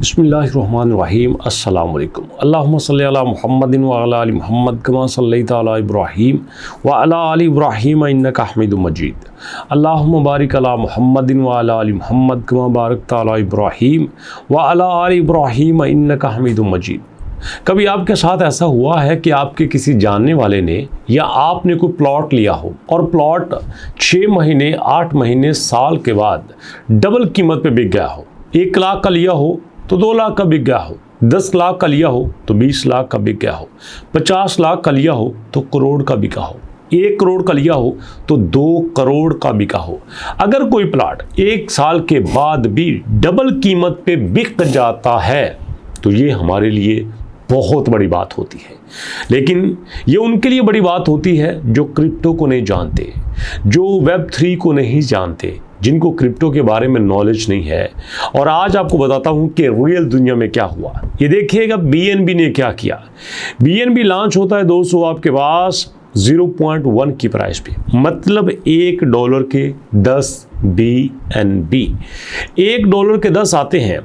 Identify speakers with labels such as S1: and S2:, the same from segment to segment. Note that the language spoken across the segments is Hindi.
S1: बिस्मिल्लाहिर्रहमानिर्रहीम अस्सलामु अलैकुम अल्लाहुम्मा सल्लि अला मुहम्मदिन व अला आलि मुहम्मद कमा सल्लैता अला इब्राहीम व अला आलि इब्राहीम इन्नका हमीदुम मजीद अल्लाहुम्मा बारिक अला मुहम्मदिन व अला आलि मुहम्मद कमा बारकता अला इब्राहीम व अला आलि इब्राहीम इन्नका हमीदुम मजीद। कभी आपके साथ ऐसा हुआ है कि आपके किसी जानने वाले ने या आपने कोई प्लॉट लिया हो और प्लॉट 6 महीने 8 महीने साल के बाद डबल कीमत पे बिक गया हो। 1 लाख का लिया हो तो 2 लाख का बिक गया हो, 10 लाख का लिया हो तो 20 लाख का बिक गया हो, 50 लाख का लिया हो तो करोड़ का बिका हो, 1 करोड़ का लिया हो तो 2 करोड़ का बिका हो। अगर कोई प्लॉट 1 साल के बाद भी डबल कीमत पे बिक जाता है तो ये हमारे लिए बहुत बड़ी बात होती है। लेकिन ये उनके लिए बड़ी बात होती है जो क्रिप्टो को नहीं जानते, जो Web3 को नहीं जानते, जिनको क्रिप्टो के बारे में नॉलेज नहीं है। और आज आपको बताता हूं कि रियल दुनिया में क्या हुआ। ये देखिएगा BNB ने क्या किया। BNB लॉन्च होता है दोस्तों आपके पास 0.1 की प्राइस पे, मतलब $1 के 10 BNB, $1 के 10 आते हैं।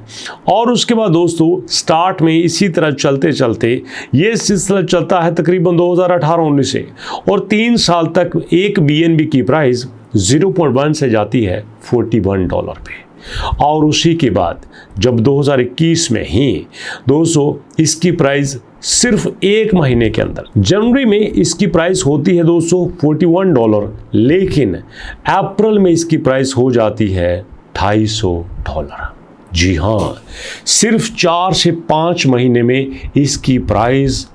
S1: और उसके बाद दोस्तों स्टार्ट में इसी तरह चलते चलते ये सिलसिला चलता है तकरीबन 2018-19 से, और 3 साल तक एक BNB की प्राइस 0.1 से जाती है $41 पे। और उसी के बाद जब 2021 में ही दोस्तों इसकी प्राइस सिर्फ 1 महीने के अंदर जनवरी में इसकी प्राइस होती है दोस्तों $41, लेकिन अप्रैल में इसकी प्राइस हो जाती है $250। जी हाँ, सिर्फ 4 से 5 महीने में इसकी प्राइस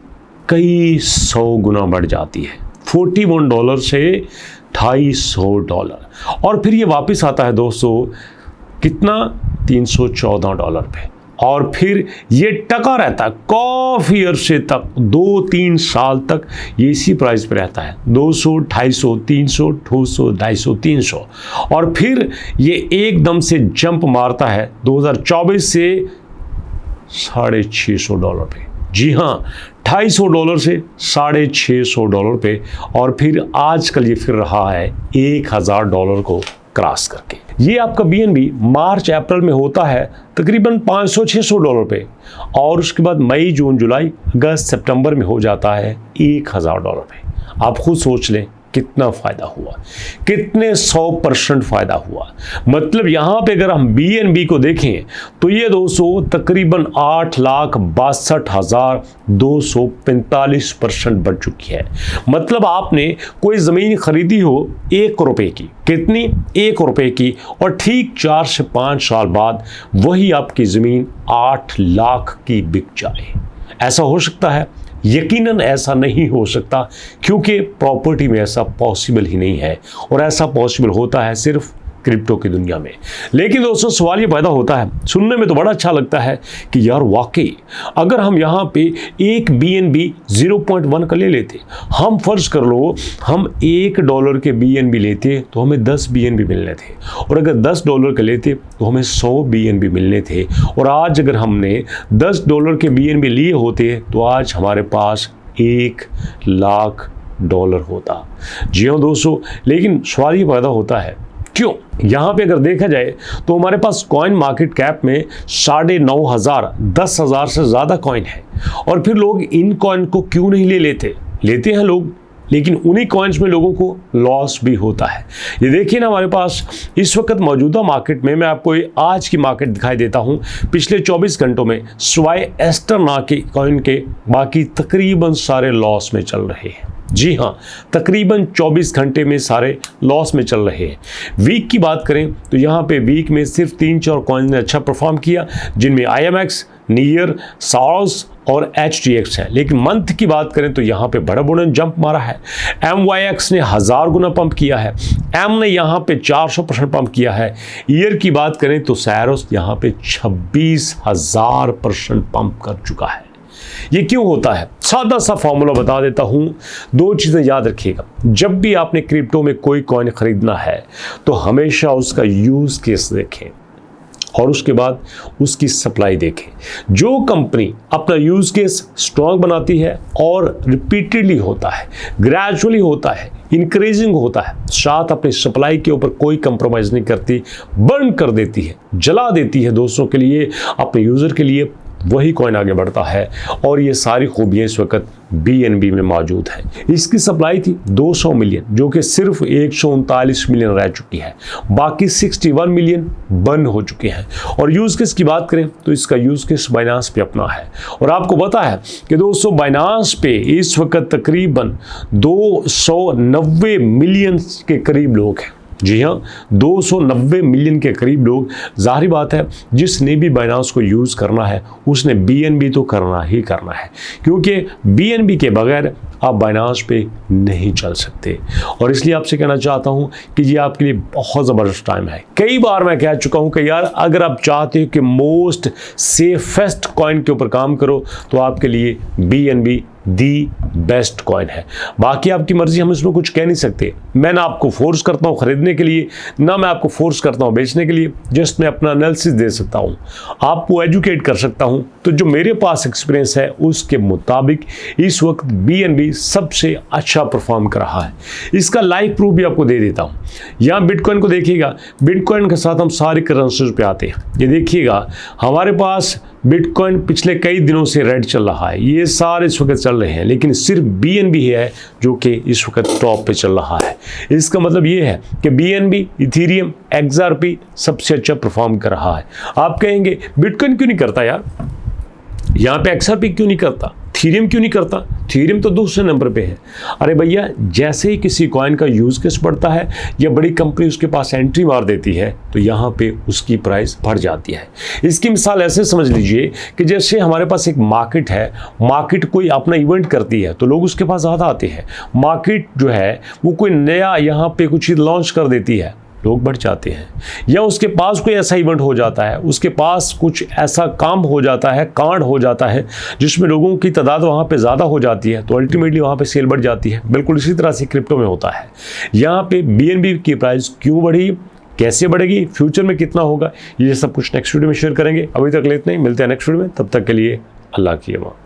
S1: कई 100 गुना बढ़ जाती है, $41 से $250। और फिर ये वापस आता है दोस्तों कितना, $314 पे। और फिर ये टका रहता है काफ़ी अरसे तक, 2-3 साल तक ये इसी प्राइस पे रहता है, 200, 250, 300, 200, 250, 300। और फिर ये एकदम से जंप मारता है 2024 से $650 पे। जी हाँ, $250 से $650 पे। और फिर आजकल ये फिर रहा है $1000 को क्रॉस करके। ये आपका BNB मार्च अप्रैल में होता है तकरीबन $500-600 पे, और उसके बाद मई जून जुलाई अगस्त सितंबर में हो जाता है $1000 पे। आप खुद सोच लें कितना फ़ायदा हुआ, कितने 100% फ़ायदा हुआ। मतलब यहाँ पे अगर हम BNB को देखें तो ये दोस्तों तकरीबन 8,62,245% बढ़ चुकी है। मतलब आपने कोई ज़मीन खरीदी हो 1 रुपए की, कितनी, 1 रुपए की, और ठीक 4 से 5 साल बाद वही आपकी ज़मीन 8 लाख की बिक जाए। ऐसा हो सकता है? यकीनन ऐसा नहीं हो सकता, क्योंकि प्रॉपर्टी में ऐसा पॉसिबल ही नहीं है, और ऐसा पॉसिबल होता है सिर्फ क्रिप्टो की दुनिया में। लेकिन दोस्तों सवाल ये पैदा होता है, सुनने में तो बड़ा अच्छा लगता है कि यार वाकई अगर हम यहाँ पे एक BNB 0.1 का ले लेते, हम फर्ज कर लो हम $1 के BNB लेते तो हमें 10 BNB मिलने थे, और अगर $10 के लेते तो हमें 100 BNB मिलने थे। और आज अगर हमने $10 के BNB लिए होते तो आज हमारे पास $1 लाख होता। जी हाँ दोस्तों, लेकिन सवाल ये पैदा होता है क्यों। यहाँ पे अगर देखा जाए तो हमारे पास कॉइन मार्केट कैप में 9,500 10,000 से ज़्यादा कॉइन है, और फिर लोग इन कॉइन को क्यों नहीं लेते हैं लोग, लेकिन उन्हीं कॉइन्स में लोगों को लॉस भी होता है। ये देखिए ना, हमारे पास इस वक्त मौजूदा मार्केट में, मैं आपको आज की मार्केट दिखाई देता हूँ, पिछले 24 घंटों में स्वाय एस्टर ना के कॉइन के बाकी तकरीबन सारे लॉस में चल रहे हैं। जी हाँ, तकरीबन 24 घंटे में सारे लॉस में चल रहे हैं। वीक की बात करें तो यहाँ पे वीक में सिर्फ 3-4 कॉइन ने अच्छा परफॉर्म किया, जिनमें IMX, नियर, साउस और HTX है। लेकिन मंथ की बात करें तो यहाँ पे बड़ा बड़ा जंप मारा है। MYX ने 1000 गुना पंप किया है, M ने यहाँ पे 400% पंप किया है। ईयर की बात करें तो सैरोस यहाँ पे 26,000% पंप कर चुका है। ये क्यों होता है? सादा सा फॉर्मूला बता देता हूं, 2 चीज़ें याद रखिएगा। जब भी आपने क्रिप्टो में कोई कॉइन खरीदना है तो हमेशा उसका यूज़ केस देखें, और उसके बाद उसकी सप्लाई देखें। जो कंपनी अपना यूज़ केस स्ट्रॉन्ग बनाती है और रिपीटेडली होता है, ग्रेजुअली होता है, इंक्रीजिंग होता है, साथ अपनी सप्लाई के ऊपर कोई कंप्रोमाइज़ नहीं करती, बर्न कर देती है, जला देती है दोस्तों के लिए, अपने यूज़र के लिए, वही कॉइन आगे बढ़ता है। और ये सारी खूबियाँ इस वक्त BNB में मौजूद है। इसकी सप्लाई थी 200 मिलियन, जो कि सिर्फ 139 मिलियन रह चुकी है, बाकी 61 मिलियन बर्न हो चुके हैं। और यूज़ केस की बात करें तो इसका यूज़ केस बाइनांस पे अपना है। और आपको पता है कि दोस्तों बाइनांस पे इस वक्त तकरीबन 290 मिलियन के करीब लोग हैं। जी हाँ, 290 मिलियन के करीब लोग। जाहिर बात है जिसने भी बाइनांस को यूज़ करना है उसने BNB तो करना ही करना है, क्योंकि BNB के बगैर आप बाइनांस पे नहीं चल सकते। और इसलिए आपसे कहना चाहता हूँ कि ये आपके लिए बहुत ज़बरदस्त टाइम है। कई बार मैं कह चुका हूँ कि यार अगर आप चाहते हो कि मोस्ट सेफेस्ट कॉइन के ऊपर काम करो तो आपके लिए BNB दी बेस्ट कॉइन है। बाकी आपकी मर्जी, हम इसमें कुछ कह नहीं सकते। मैं ना आपको फोर्स करता हूँ खरीदने के लिए, ना मैं आपको फोर्स करता हूँ बेचने के लिए। जस्ट मैं अपना एनालिसिस दे सकता हूँ, आपको एजुकेट कर सकता हूँ। तो जो मेरे पास एक्सपीरियंस है उसके मुताबिक इस वक्त BNB सबसे अच्छा परफॉर्म कर रहा है। इसका लाइव प्रूफ भी आपको दे देता हूँ। यहाँ बिटकॉइन को देखिएगा, बिटकॉइन के साथ हम सारी करेंसीज पे आते हैं। ये देखिएगा हमारे पास बिटकॉइन पिछले कई दिनों से रेड चल रहा है, ये सारे इस वक्त चल रहे हैं, लेकिन सिर्फ BNB है जो कि इस वक्त टॉप पे चल रहा है। इसका मतलब ये है कि BNB, इथेरियम, XRP सबसे अच्छा परफॉर्म कर रहा है। आप कहेंगे बिटकॉइन क्यों नहीं करता यार, यहाँ पे XRP क्यों नहीं करता, थीरियम क्यों नहीं करता, थीरियम तो दूसरे नंबर पे है। अरे भैया, जैसे ही किसी कॉइन का यूज़ केस बढ़ता है या बड़ी कंपनी उसके पास एंट्री मार देती है तो यहाँ पे उसकी प्राइस बढ़ जाती है। इसकी मिसाल ऐसे समझ लीजिए कि जैसे हमारे पास एक मार्केट है, मार्केट कोई अपना इवेंट करती है तो लोग उसके पास ज़्यादा आते हैं। मार्केट जो है वो कोई नया यहाँ पे कुछ चीज़ लॉन्च कर देती है, लोग बढ़ जाते हैं। या उसके पास कोई ऐसा इवेंट हो जाता है, उसके पास कुछ ऐसा काम हो जाता है, कांड हो जाता है जिसमें लोगों की तादाद वहाँ पे ज़्यादा हो जाती है, तो अल्टीमेटली वहाँ पे सेल बढ़ जाती है। बिल्कुल इसी तरह से क्रिप्टो में होता है। यहाँ पे BNB की प्राइस क्यों बढ़ी, कैसे बढ़ेगी, फ्यूचर में कितना होगा, ये सब कुछ नेक्स्ट वीडियो में शेयर करेंगे। अभी तक ले इतना ही, मिलते हैं नेक्स्ट वीडियो में। तब तक के लिए अल्लाह की अमान।